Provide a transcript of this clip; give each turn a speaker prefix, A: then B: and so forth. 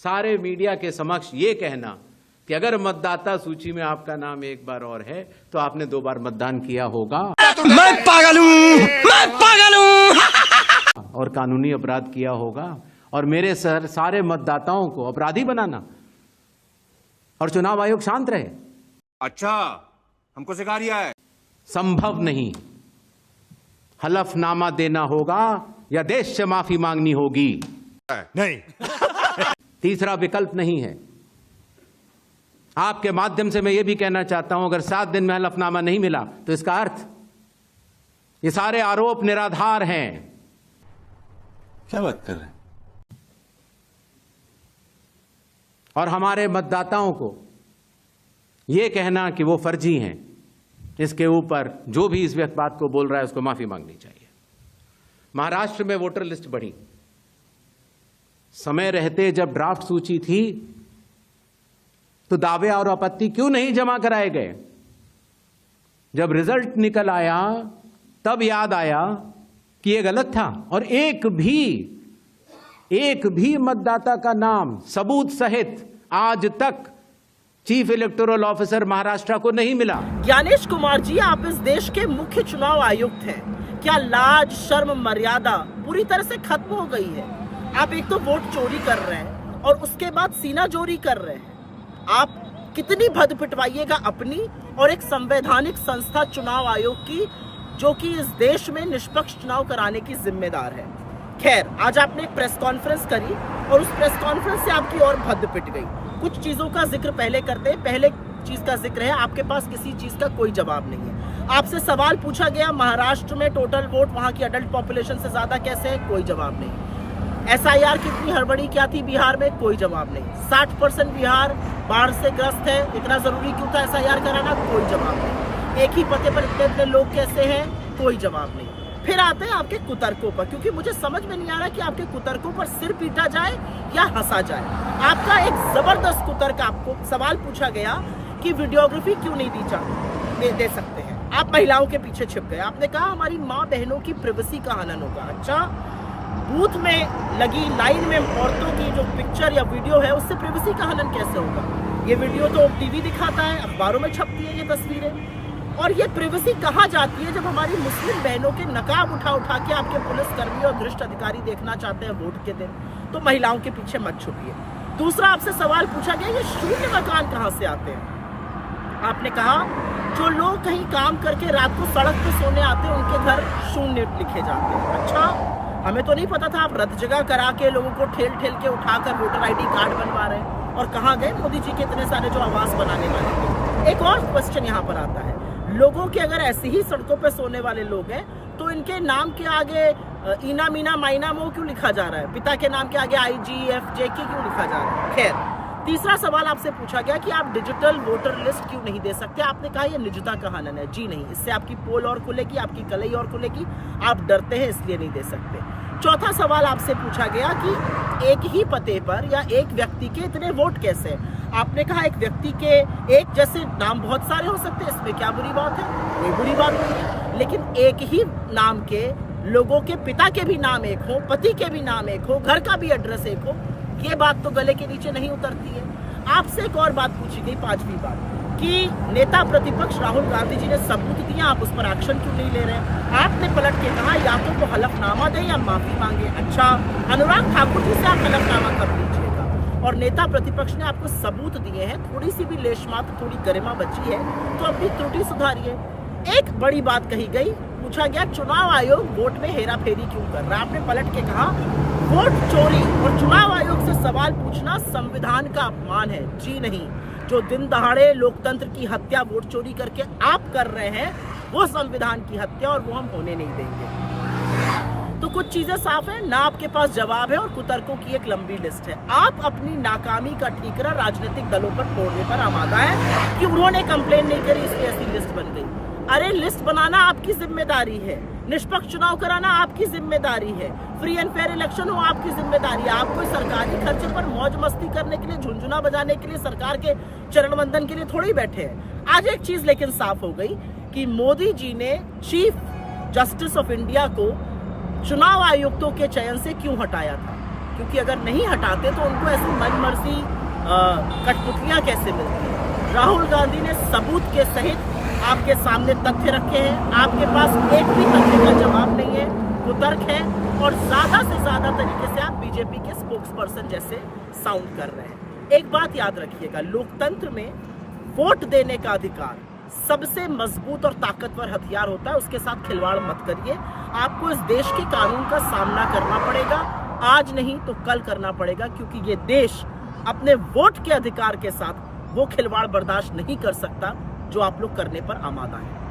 A: सारे मीडिया के समक्ष ये कहना कि अगर मतदाता सूची में आपका नाम एक बार और है तो आपने 2 बार मतदान किया होगा।
B: मैं पागल हूं
A: और कानूनी अपराध किया होगा और मेरे सारे मतदाताओं को अपराधी बनाना और चुनाव आयोग शांत रहे।
B: अच्छा, हमको सिखा रिया है।
A: संभव नहीं। हलफनामा देना होगा या देश से माफी मांगनी होगी।
B: नहीं।
A: तीसरा विकल्प नहीं है। आपके माध्यम से मैं यह भी कहना चाहता हूं, अगर 7 दिन में हलफनामा नहीं मिला तो इसका अर्थ ये सारे आरोप निराधार हैं।
C: क्या बात कर रहे हैं?
A: और हमारे मतदाताओं को यह कहना कि वो फर्जी हैं, इसके ऊपर जो भी इस बात को बोल रहा है उसको माफी मांगनी चाहिए। महाराष्ट्र में वोटर लिस्ट बढ़ी। समय रहते जब ड्राफ्ट सूची थी तो दावे और आपत्ति क्यों नहीं जमा कराए गए? जब रिजल्ट निकल आया तब याद आया कि यह गलत था और एक भी मतदाता का नाम सबूत सहित आज तक चीफ इलेक्टोरल ऑफिसर महाराष्ट्र को नहीं मिला।
D: ज्ञानेश कुमार जी, आप इस देश के मुख्य चुनाव आयुक्त हैं। क्या लाज शर्म मर्यादा पूरी तरह से खत्म हो गई है? आप एक तो वोट चोरी कर रहे हैं और उसके बाद सीना चोरी कर रहे हैं। आप कितनी भद पिटवाइएगा अपनी और एक संवैधानिक संस्था चुनाव आयोग की, जो कि इस देश में निष्पक्ष चुनाव कराने की जिम्मेदार है। खैर, आज आपने एक प्रेस कॉन्फ्रेंस करी और उस प्रेस कॉन्फ्रेंस से आपकी और भद पिट गई। कुछ चीजों का जिक्र पहले करते हैं। पहले चीज का जिक्र है, आपके पास किसी चीज का कोई जवाब नहीं है। आपसे सवाल पूछा गया महाराष्ट्र में टोटल वोट वहां की अडल्ट पॉपुलेशन से ज्यादा कैसे है? कोई जवाब नहीं। SIR कितनी हड़बड़ी क्या थी बिहार में? कोई जवाब नहीं। 60% बिहार बाढ़ से ग्रस्त है, इतना जरूरी क्यों था SIR कराना? कोई जवाब नहीं। एक ही पते पर इतने लोग कैसे हैं? कोई जवाब नहीं। फिर आते हैं आपके कुतर्कों पर, क्योंकि मुझे समझ में नहीं आ रहा कि आपके कुतर्कों पर सिर पीटा जाए या हंसा जाए। आपका एक जबरदस्त कुतर्क, आपको सवाल पूछा गया कि वीडियोग्राफी क्यों नहीं दे सकते हैं। आप महिलाओं के पीछे छिप गए। आपने कहा हमारी माँ बहनों की प्रिवेसी का हनन होगा। अच्छा, बूथ में लगी लाइन में औरतों की जो पिक्चर या वीडियो है उससे प्रिवेसी का हनन कैसे होगा? ये वीडियो तो टीवी दिखाता है, अखबारों में छपती है ये तस्वीरें। और ये प्रिवेसी कहाँ जाती है जब हमारी मुस्लिम बहनों के नकाब उठा के आपके पुलिसकर्मी और भ्रष्ट अधिकारी देखना चाहते हैं वोट के दिन? तो महिलाओं के पीछे मत छुपिए। दूसरा, आपसे सवाल पूछा गया ये शून्य मकान कहाँ से आते हैं? आपने कहा जो लोग कहीं काम करके रात को सड़क पे सोने आते हैं उनके घर शून्य लिखे जाते हैं। अच्छा, हमें तो नहीं पता था आप रद्द जगह करा के लोगों को ठेल के उठाकर वोटर ID कार्ड बनवा रहे हैं। और कहाँ गए मोदी जी के इतने सारे जो आवास बनाने वाले थे? एक और क्वेश्चन यहाँ पर आता है, लोगों के अगर ऐसे ही सड़कों पे सोने वाले लोग हैं तो इनके नाम के आगे इना मीना माइना मो क्यों लिखा जा रहा है? पिता के नाम के आगे IGFJK क्यों लिखा जा रहा है? खैर, तीसरा सवाल आपसे पूछा गया कि आप डिजिटल वोटर लिस्ट क्यों नहीं दे सकते? आपने कहा यह निजता का हनन है। जी नहीं, इससे आपकी पोल और खुलेगी, आपकी कलई और खुलेगी। आप डरते हैं इसलिए नहीं दे सकते। चौथा सवाल आपसे पूछा गया कि एक ही पते पर या एक व्यक्ति के इतने वोट कैसे? आपने कहा एक व्यक्ति के एक जैसे नाम बहुत सारे हो सकते हैं, इसमें क्या बुरी बात है? कोई बुरी बात नहीं है। लेकिन एक ही नाम के लोगों के पिता के भी नाम एक हो, पति के भी नाम एक हो, घर का भी एड्रेस एक हो, ये बात तो गले के नीचे नहीं उतरती है। आपसे एक और बात पूछी गई, 5वीं बात, कि नेता प्रतिपक्ष राहुल गांधी जी ने सबूत दिया, आप उस पर एक्शन क्यों नहीं ले रहे? आपने पलट के कहा या तो वो हलफनामा दें या माफी मांगे। अच्छा, अनुराग ठाकुर जी से आप हलफनामा कर लीजिएगा और नेता प्रतिपक्ष ने आपको सबूत दिए हैं, थोड़ी सी भी लेशमात्र थोड़ी गरिमा बची है तो अपनी त्रुटि सुधारिए। एक बड़ी बात कही गई, पूछा गया चुनाव आयोग वोट में हेरा फेरी क्यों कर रहा है? आपने पलट के कहा वोट चोरी और चुनाव आयोग से सवाल पूछना संविधान का अपमान है। जी नहीं, जो दिन दहाड़े लोकतंत्र की हत्या वोट चोरी करके आप कर रहे हैं वो संविधान की हत्या और वो हम होने नहीं देंगे। तो कुछ चीजें साफ है ना, आपके पास जवाब है और कुतर्कों की एक लंबी लिस्ट है। आप अपनी नाकामी का ठीकरा राजनीतिक दलों पर तोड़ने पर आमादा है कि उन्होंने कंप्लेन नहीं करी इसलिए ऐसी लिस्ट बन गई। अरे लिस्ट बनाना आपकी जिम्मेदारी है, निष्पक्ष चुनाव कराना आपकी जिम्मेदारी है, फ्री एंड फेयर इलेक्शन हो आपकी जिम्मेदारी है। आप कोई सरकारी खर्चे पर मौज मस्ती करने के लिए, झुनझुना बजाने के लिए, सरकार के चरण वंदन के लिए थोड़ी बैठे हैं। आज एक चीज लेकिन साफ हो गई कि मोदी जी ने चीफ जस्टिस ऑफ इंडिया को चुनाव आयुक्तों के चयन से क्यों हटाया था? क्योंकि अगर नहीं हटाते तो उनको ऐसी मनमर्जी कठपुतलियां कैसे मिलती हैं। राहुल गांधी ने सबूत के सहित आपके सामने तथ्य रखे हैं, आपके पास एक भी तथ्य का जवाब नहीं है, कुतर्क है और ज्यादा से ज्यादा तरीके से आप बीजेपी के स्पोक्सपर्सन जैसे साउंड कर रहे हैं। एक बात याद रखिएगा, लोकतंत्र में वोट देने का अधिकार सबसे मजबूत और ताकतवर हथियार होता है, उसके साथ खिलवाड़ मत करिए। आपको इस देश के कानून का सामना करना पड़ेगा, आज नहीं तो कल करना पड़ेगा, क्योंकि ये देश अपने वोट के अधिकार के साथ वो खिलवाड़ बर्दाश्त नहीं कर सकता जो आप लोग करने पर आमादा हैं।